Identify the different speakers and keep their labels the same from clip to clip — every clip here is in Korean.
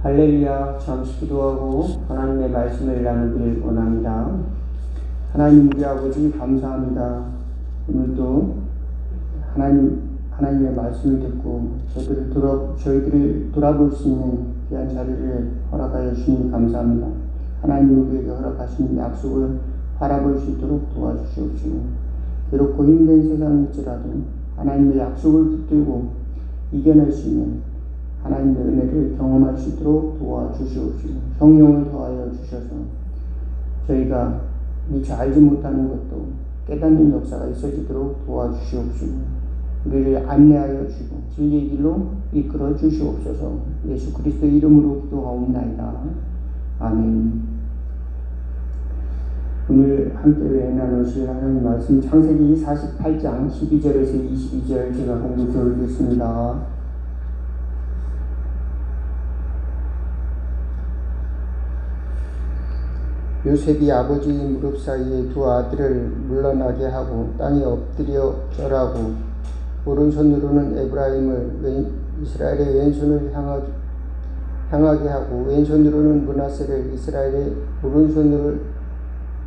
Speaker 1: 할렐루야. 잠시 기도하고 하나님의 말씀을 나누기를 원합니다. 하나님 우리 아버지 감사합니다. 오늘도 하나님의 말씀을 듣고 저희들을 돌아볼 수 있는 귀한 자리를 허락하여 주시니 감사합니다. 하나님 우리에게 허락하신 약속을 바라볼 수 있도록 도와주시옵시고, 괴롭고 힘든 세상일지라도 하나님의 약속을 붙들고 이겨낼 수 있는 하나님의 은혜를 경험할 수 있도록 도와주시옵시고, 성령을 더하여 주셔서 저희가 미처 알지 못하는 것도 깨닫는 역사가 있어지도록 도와주시옵시고, 우리를 안내하여 주시고 진리의 길로 이끌어 주시옵소서. 예수 그리스도 이름으로 기도하옵나이다. 아멘. 오늘 함께 나누실 하나님 말씀 창세기 48장 12절에서 22절 제가 공부 드리겠습니다. 요셉이 아버지 무릎 사이에 두 아들을 물러나게 하고 땅에 엎드려 절하고 오른손으로는 에브라임을 이스라엘의 왼손을 향하게 하고 왼손으로는 므낫세를 이스라엘의 오른손을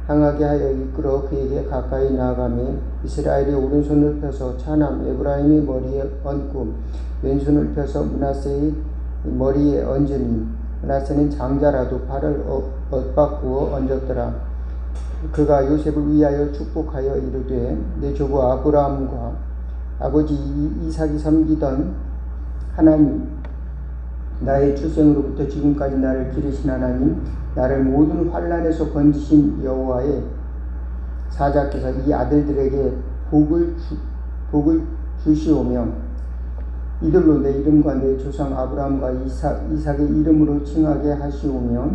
Speaker 1: 향하게 하여 이끌어 그에게 가까이 나아가며 이스라엘이 오른손을 펴서 차남 에브라임의 머리에 얹고 왼손을 펴서 므낫세의 머리에 얹으니 므낫세는 장자라도 발을 엇바꾸어 얹었더라. 그가 요셉을 위하여 축복하여 이르되 내 조부 아브라함과 아버지 이삭이 섬기던 하나님, 나의 출생으로부터 지금까지 나를 기르신 하나님, 나를 모든 환난에서 건지신 여호와의 사자께서 이 아들들에게 복을 주시오며 이들로 내 이름과 내 조상 아브라함과 이삭의 이름으로 칭하게 하시오며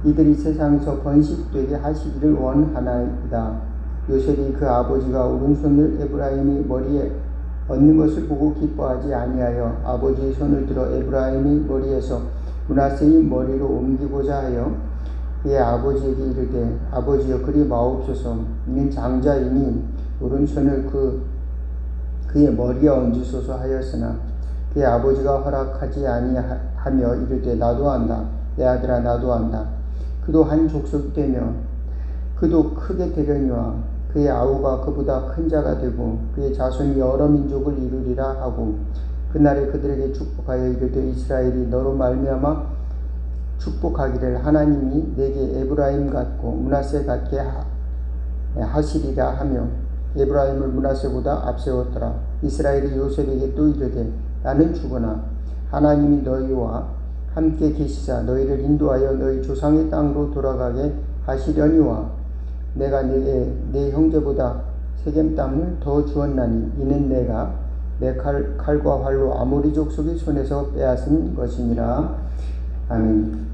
Speaker 1: 이들이 세상에서 번식되게 하시기를 원하나이다. 요셉이 그 아버지가 오른손을 에브라임의 머리에 얹는 것을 보고 기뻐하지 아니하여 아버지의 손을 들어 에브라임의 머리에서 므낫세의 머리로 옮기고자 하여 그의 아버지에게 이르되 아버지여 그리 마옵소서. 이는 장자이니 오른손을 그의 머리에 얹으소서 하였으나 그의 아버지가 허락하지 아니하며 이르되 나도 한다. 내 아들아 나도 한다. 그도 한 족속이 되며 그도 크게 되려니와 그의 아우가 그보다 큰 자가 되고 그의 자손이 여러 민족을 이루리라 하고 그날에 그들에게 축복하여 이르되 이스라엘이 너로 말미암아 축복하기를 하나님이 내게 에브라임 같고 므낫세 같게 하시리라 하며 에브라임을 므낫세보다 앞세웠더라. 이스라엘이 요셉에게 또 이르되 나는 죽으나 하나님이 너희와 함께 계시사 너희를 인도하여 너희 조상의 땅으로 돌아가게 하시려니와 내가 내 형제보다 세겜 땅을 더 주었나니 이는 내가 내 칼과 활로 아모리 족속의 손에서 빼앗은 것이니라. 아멘.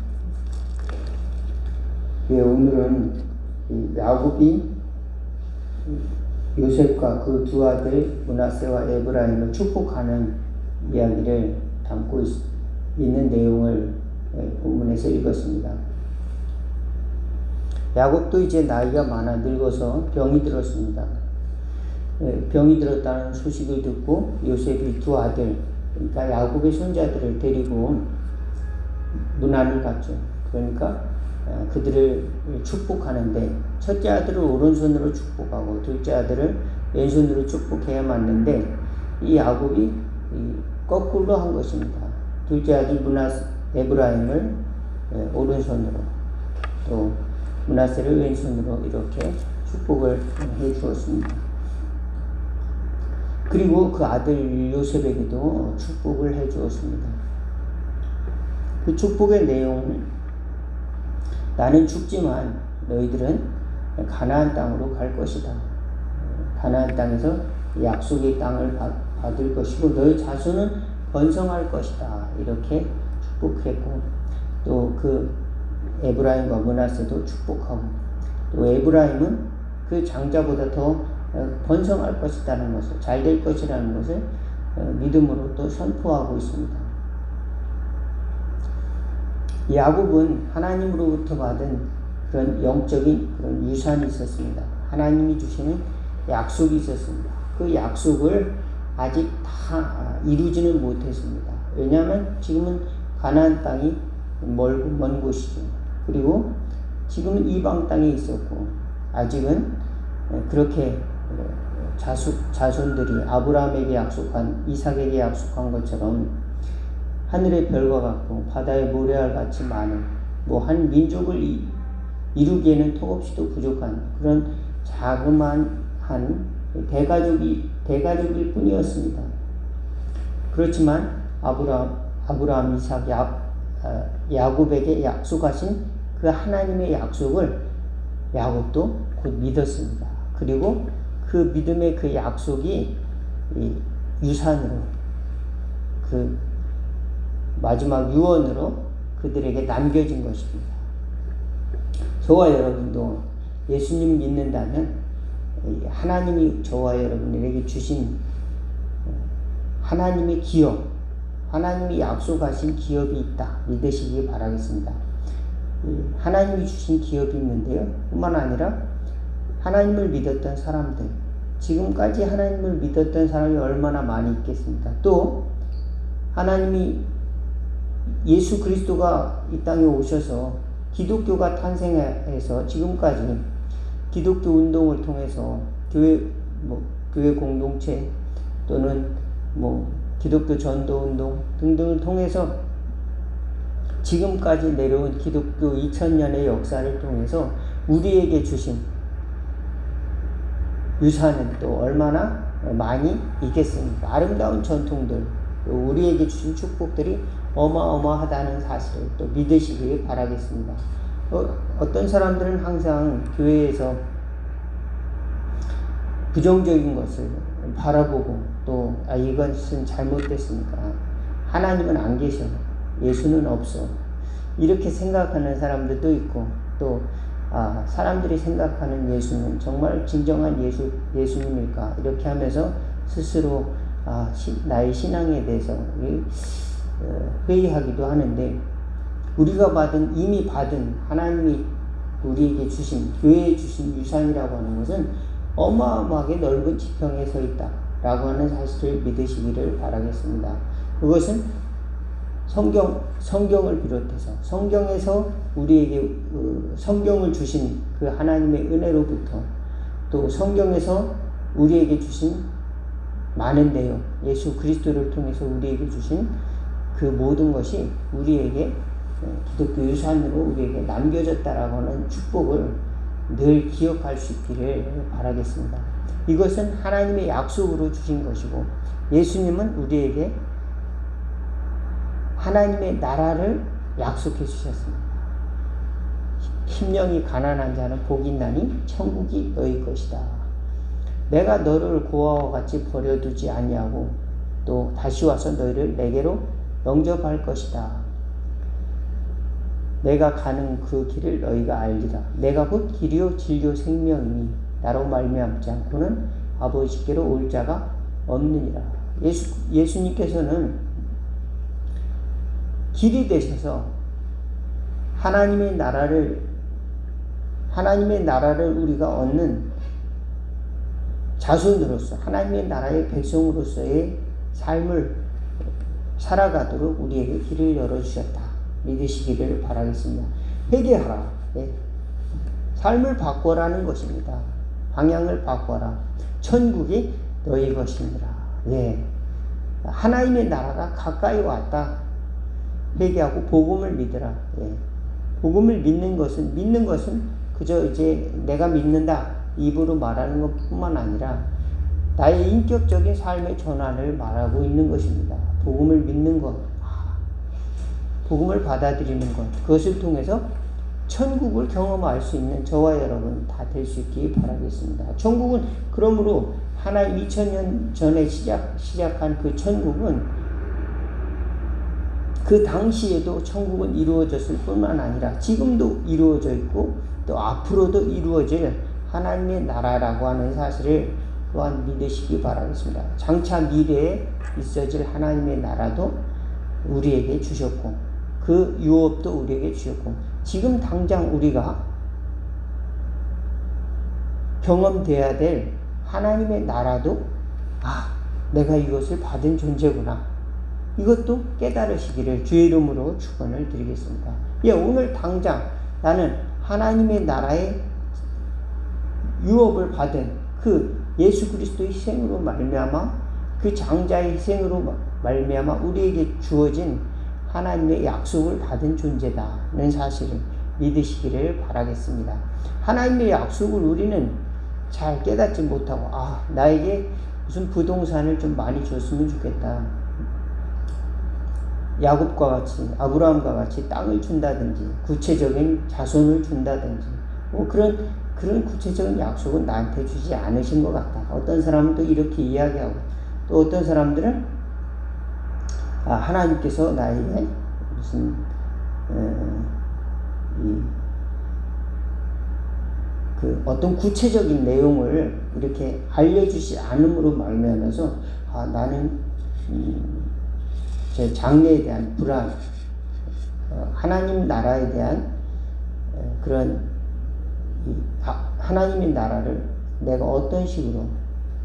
Speaker 1: 예, 오늘은 야곱이 요셉과 그 두 아들 므낫세와 에브라임을 축복하는 이야기를 담고 있는 내용을 본문에서 읽었습니다. 야곱도 이제 나이가 많아 늙어서 병이 들었습니다. 병이 들었다는 소식을 듣고 요셉이 두 아들, 그러니까 야곱의 손자들을 데리고 문안을 갔죠. 그러니까 그들을 축복하는데 첫째 아들을 오른손으로 축복하고 둘째 아들을 왼손으로 축복해야 맞는데 이 야곱이 거꾸로 한 것입니다. 둘째 아들 에브라임을 오른손으로 또 므낫세를 왼손으로 이렇게 축복을 해 주었습니다. 그리고 그 아들 요셉에게도 축복을 해 주었습니다. 그 축복의 내용은 나는 죽지만 너희들은 가나안 땅으로 갈 것이다. 가나안 땅에서 약속의 땅을 받을 것이고 너희 자손은 번성할 것이다. 이렇게 축복했고 또 그 에브라임과 므낫세도 축복하고 또 에브라임은 그 장자보다 더 번성할 것이라는 것을 잘 될 것이라는 것을 믿음으로 또 선포하고 있습니다. 야곱은 하나님으로부터 받은 그런 영적인 그런 유산이 있었습니다. 하나님이 주시는 약속이 있었습니다. 그 약속을 아직 다 이루지는 못했습니다. 왜냐하면 지금은 가나안 땅이 먼 곳이죠. 그리고 지금은 이방 땅에 있었고 아직은 그렇게 자손들이 아브라함에게 약속한 이삭에게 약속한 것처럼 하늘의 별과 같고 바다의 모래알 같이 많은 한 민족을 이루기에는 턱없이도 부족한 그런 자그마한 대가족일 뿐이었습니다. 그렇지만 아브라함, 이삭, 야곱에게 약속하신 그 하나님의 약속을 야곱도 곧 믿었습니다. 그리고 그 믿음의 그 약속이 유산으로 그 마지막 유언으로 그들에게 남겨진 것입니다. 저와 여러분도 예수님 믿는다면 하나님이 저와 여러분에게 주신 하나님의 기업, 하나님이 약속하신 기업이 있다 믿으시기 바라겠습니다. 하나님이 주신 기업이 있는데요. 뿐만 아니라 하나님을 믿었던 사람들, 지금까지 하나님을 믿었던 사람이 얼마나 많이 있겠습니까? 또 하나님이 예수 그리스도가 이 땅에 오셔서 기독교가 탄생해서 지금까지 기독교 운동을 통해서 교회 공동체 또는 기독교 전도 운동 등등을 통해서 지금까지 내려온 기독교 2000년의 역사를 통해서 우리에게 주신 유산은 또 얼마나 많이 있겠습니까? 아름다운 전통들, 우리에게 주신 축복들이 어마어마하다는 사실을 또 믿으시길 바라겠습니다. 어떤 사람들은 항상 교회에서 부정적인 것을 바라보고 또 이것은 잘못됐으니까 하나님은 안 계셔, 예수는 없어, 이렇게 생각하는 사람들도 있고 또 사람들이 생각하는 예수는 정말 진정한 예수님일까 이렇게 하면서 스스로 나의 신앙에 대해서 회의하기도 하는데, 우리가 이미 받은 하나님이 우리에게 주신, 교회에 주신 유산이라고 하는 것은 어마어마하게 넓은 지평에 서 있다라고 하는 사실을 믿으시기를 바라겠습니다. 그것은 성경을 비롯해서 성경에서 우리에게 성경을 주신 그 하나님의 은혜로부터 또 성경에서 우리에게 주신 많은 내용, 예수 그리스도를 통해서 우리에게 주신 그 모든 것이 우리에게 기독교 유산으로 우리에게 남겨졌다라고 하는 축복을 늘 기억할 수 있기를 바라겠습니다. 이것은 하나님의 약속으로 주신 것이고, 예수님은 우리에게 하나님의 나라를 약속해 주셨습니다. 심령이 가난한 자는 복이 있나니 천국이 너희 것이다. 내가 너를 고아와 같이 버려두지 아니하고 또 다시 와서 너희를 내게로 영접할 것이다. 내가 가는 그 길을 너희가 알리라. 내가 곧 길이요 진리요 생명이니 나로 말미암지 않고는 아버지께로 올 자가 없느니라. 예수님께서는 길이 되셔서 하나님의 나라를 우리가 얻는 자손으로서, 하나님의 나라의 백성으로서의 삶을 살아가도록 우리에게 길을 열어주셨다 믿으시기를 바라겠습니다. 회개하라. 삶을 바꿔라는 것입니다. 방향을 바꿔라. 천국이 너희 것이니라. 하나님의 나라가 가까이 왔다. 회개하고 복음을 믿으라. 복음을 믿는 것은 그저 이제 내가 믿는다 입으로 말하는 것뿐만 아니라 나의 인격적인 삶의 전환을 말하고 있는 것입니다. 복음을 믿는 것, 복음을 받아들이는 것, 그것을 통해서 천국을 경험할 수 있는 저와 여러분 다 될 수 있기 바라겠습니다. 천국은 그러므로 하나님 2000년 전에 시작한 그 천국은 그 당시에도 천국은 이루어졌을 뿐만 아니라 지금도 이루어져 있고 또 앞으로도 이루어질 하나님의 나라라고 하는 사실을 또한 믿으시기 바라겠습니다. 장차 미래에 있어질 하나님의 나라도 우리에게 주셨고 그 유업도 우리에게 주셨고 지금 당장 우리가 경험돼야 될 하나님의 나라도 내가 이것을 받은 존재구나. 이것도 깨달으시기를 주의 이름으로 축원을 드리겠습니다. 예, 오늘 당장 나는 하나님의 나라의 유업을 받은 그 예수 그리스도의 희생으로 말미암아, 그 장자의 희생으로 말미암아 우리에게 주어진 하나님의 약속을 받은 존재다는 사실을 믿으시기를 바라겠습니다. 하나님의 약속을 우리는 잘 깨닫지 못하고, 나에게 무슨 부동산을 좀 많이 줬으면 좋겠다, 야곱과 같이, 아브라함과 같이 땅을 준다든지 구체적인 자손을 준다든지 그런 구체적인 약속은 나한테 주지 않으신 것 같다. 어떤 사람은 또 이렇게 이야기하고, 또 어떤 사람들은 하나님께서 나에게 무슨 어떤 구체적인 내용을 이렇게 알려주지 않음으로 말미암아서 나는 제 장래에 대한 불안, 하나님 나라에 대한 그런 하나님의 나라를 내가 어떤 식으로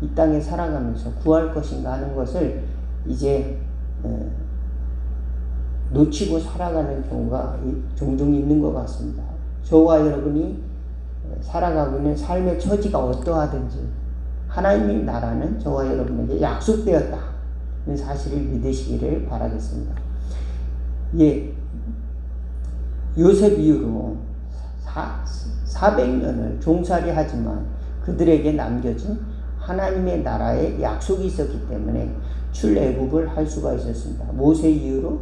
Speaker 1: 이 땅에 살아가면서 구할 것인가 하는 것을 이제 놓치고 살아가는 경우가 종종 있는 것 같습니다. 저와 여러분이 살아가고 있는 삶의 처지가 어떠하든지 하나님의 나라는 저와 여러분에게 약속되었다는 사실을 믿으시기를 바라겠습니다. 예, 요셉 이후로 400년을 종살이 하지만 그들에게 남겨진 하나님의 나라의 약속이 있었기 때문에 출애굽을 할 수가 있었습니다. 모세 이후로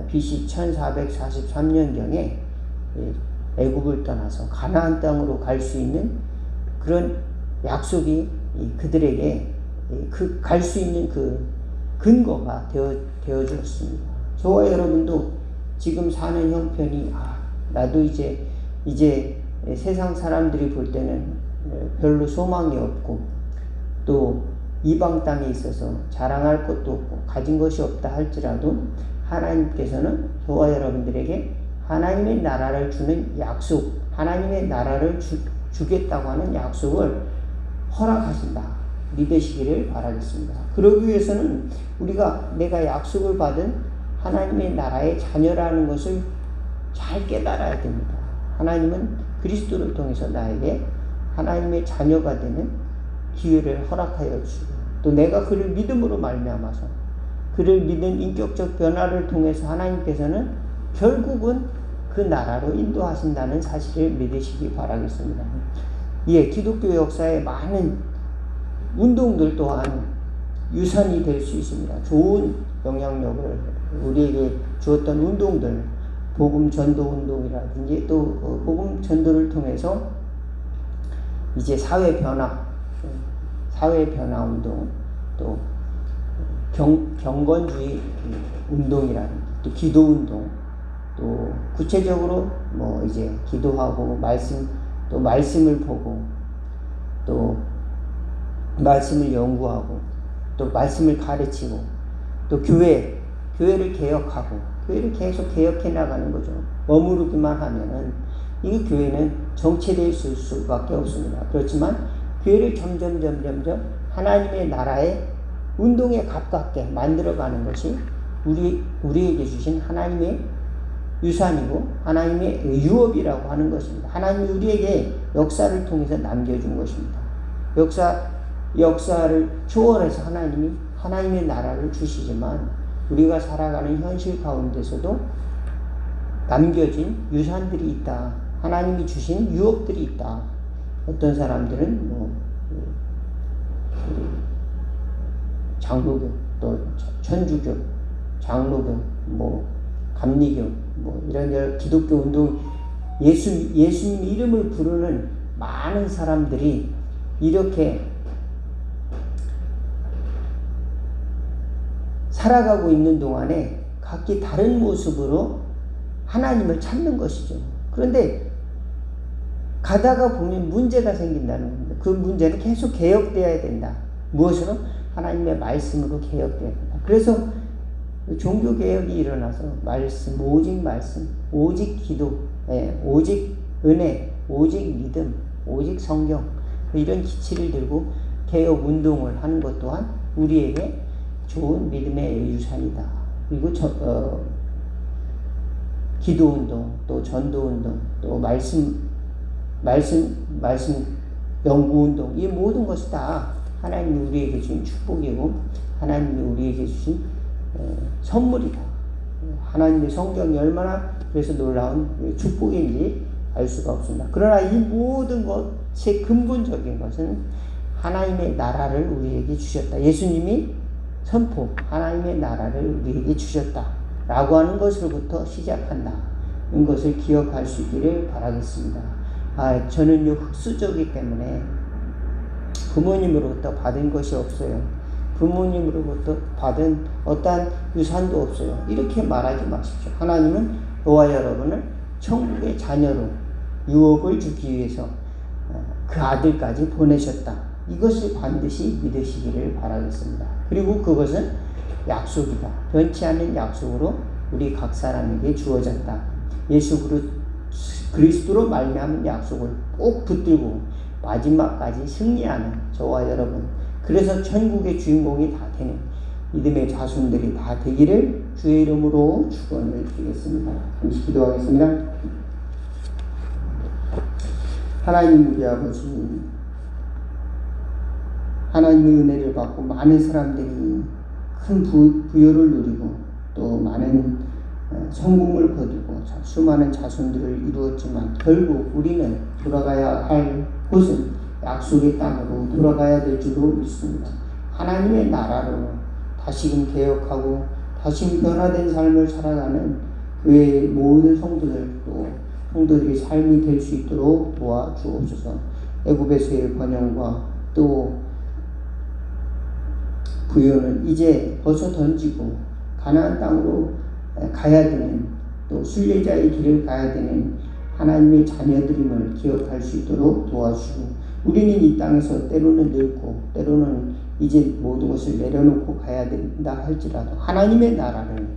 Speaker 1: BC 1443년경에 애굽을 떠나서 가나안 땅으로 갈 수 있는 그런 약속이 그들에게 갈 수 있는 그 근거가 되어 주었습니다. 저와 여러분도 지금 사는 형편이 나도 이제 세상 사람들이 볼 때는 별로 소망이 없고, 또 이방 땅에 있어서 자랑할 것도 없고 가진 것이 없다 할지라도 하나님께서는 저와 여러분들에게 하나님의 나라를 주는 약속, 하나님의 나라를 주겠다고 하는 약속을 허락하신다, 믿으시기를 바라겠습니다. 그러기 위해서는 내가 약속을 받은 하나님의 나라의 자녀라는 것을 잘 깨달아야 됩니다. 하나님은 그리스도를 통해서 나에게 하나님의 자녀가 되는 기회를 허락하여 주시고, 또 내가 그를 믿음으로 말미암아서 그를 믿는 인격적 변화를 통해서 하나님께서는 결국은 그 나라로 인도하신다는 사실을 믿으시기 바라겠습니다. 예, 기독교 역사의 많은 운동들 또한 유산이 될 수 있습니다. 좋은 영향력을 우리에게 주었던 운동들, 복음 전도 운동이라든지 또 복음 전도를 통해서 이제 사회 변화 운동, 또 경건주의 운동이라든지 또 기도 운동, 또 구체적으로 이제 기도하고 말씀을 보고, 또 말씀을 연구하고, 또 말씀을 가르치고, 또 교회를 개혁하고, 교회를 계속 개혁해 나가는 거죠. 머무르기만 하면은 이 교회는 정체되어 있을 수밖에 없습니다. 그렇지만 교회를 점점 하나님의 나라의 운동에 가깝게 만들어가는 것이 우리에게 주신 하나님의 유산이고 하나님의 유업이라고 하는 것입니다. 하나님이 우리에게 역사를 통해서 남겨준 것입니다. 역사를 초월해서 하나님이 하나님의 나라를 주시지만 우리가 살아가는 현실 가운데서도 남겨진 유산들이 있다. 하나님이 주신 유업들이 있다. 어떤 사람들은 장로교, 또 천주교, 장로교, 감리교, 이런 기독교 운동, 예수님 이름을 부르는 많은 사람들이 이렇게 살아가고 있는 동안에 각기 다른 모습으로 하나님을 찾는 것이죠. 그런데 가다가 보면 문제가 생긴다는 겁니다. 그 문제는 계속 개혁되어야 된다. 무엇으로? 하나님의 말씀으로 개혁되어야 된다. 그래서 종교개혁이 일어나서 말씀, 오직 기도, 오직 은혜, 오직 믿음, 오직 성경, 이런 기치를 들고 개혁운동을 하는 것 또한 우리에게 좋은 믿음의 유산이다. 그리고 기도운동, 또 전도운동, 또 말씀 연구운동, 이 모든 것이 다 하나님이 우리에게 주신 축복이고 하나님이 우리에게 주신 선물이다. 하나님의 성경이 얼마나 그래서 놀라운 축복인지 알 수가 없습니다. 그러나 이 모든 것의 근본적인 것은 하나님의 나라를 우리에게 주셨다. 예수님이 선포, 하나님의 나라를 우리에게 주셨다 라고 하는 것으로부터 시작한다. 이 것을 기억할 수 있기를 바라겠습니다. 저는요, 흑수저이기 때문에 부모님으로부터 받은 것이 없어요. 부모님으로부터 받은 어떠한 유산도 없어요. 이렇게 말하지 마십시오. 하나님은 저와 여러분을 천국의 자녀로 유업을 주기 위해서 그 아들까지 보내셨다. 이것을 반드시 믿으시기를 바라겠습니다. 그리고 그것은 약속이다. 변치 않는 약속으로 우리 각 사람에게 주어졌다. 예수 그리스도로 말미암은 약속을 꼭 붙들고 마지막까지 승리하는 저와 여러분, 그래서 천국의 주인공이 다 되는 믿음의 자손들이 다 되기를 주의 이름으로 축원을 드리겠습니다. 잠시 기도하겠습니다. 하나님 우리 아버지, 하나님의 은혜를 받고 많은 사람들이 큰 부여를 누리고 또 많은 성공을 거두고 수많은 자손들을 이루었지만 결국 우리는 돌아가야 할 곳은 약속의 땅으로 돌아가야 될 줄로 믿습니다. 하나님의 나라로 다시금 개혁하고 다시금 변화된 삶을 살아가는 교회의 모든 성도들이 삶이 될 수 있도록 도와주옵소서. 애굽에서의 번영과 또 부요는 이제 벗어 던지고 가나안 땅으로 가야 되는, 또 순례자의 길을 가야 되는 하나님의 자녀들임을 기억할 수 있도록 도와주시고, 우리는 이 땅에서 때로는 늙고 때로는 이제 모든 것을 내려놓고 가야 된다 할지라도 하나님의 나라를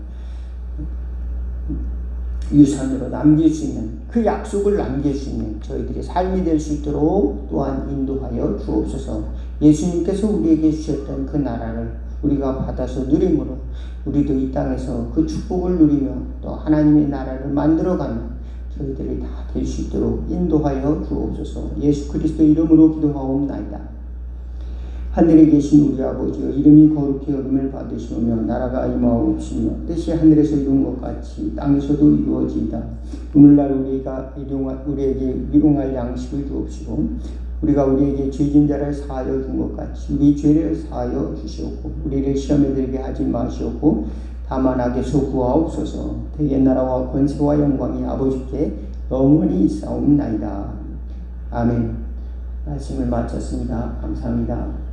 Speaker 1: 유산으로 남길 수 있는, 그 약속을 남길 수 있는 저희들의 삶이 될 수 있도록 또한 인도하여 주옵소서. 예수님께서 우리에게 주셨던 그 나라를 우리가 받아서 누림으로 우리도 이 땅에서 그 축복을 누리며 또 하나님의 나라를 만들어가는 저희들이 다 될 수 있도록 인도하여 주옵소서. 예수 그리스도 이름으로 기도하옵나이다. 하늘에 계신 우리 아버지여, 이름이 거룩히 여김을 받으시오며 나라가 임하옵시며 뜻이 하늘에서 이룬 것 같이 땅에서도 이루어지이다. 오늘날 우리에게 일용할 양식을 주옵시고 우리가 우리에게 죄진 자를 사하여 준 것 같이 우리 죄를 사하여 주시옵고 우리를 시험에 들게 하지 마시옵고 다만 악에서 구하옵소서. 대의 나라와 권세와 영광이 아버지께 영원히 있사옵나이다. 아멘. 말씀을 마쳤습니다. 감사합니다.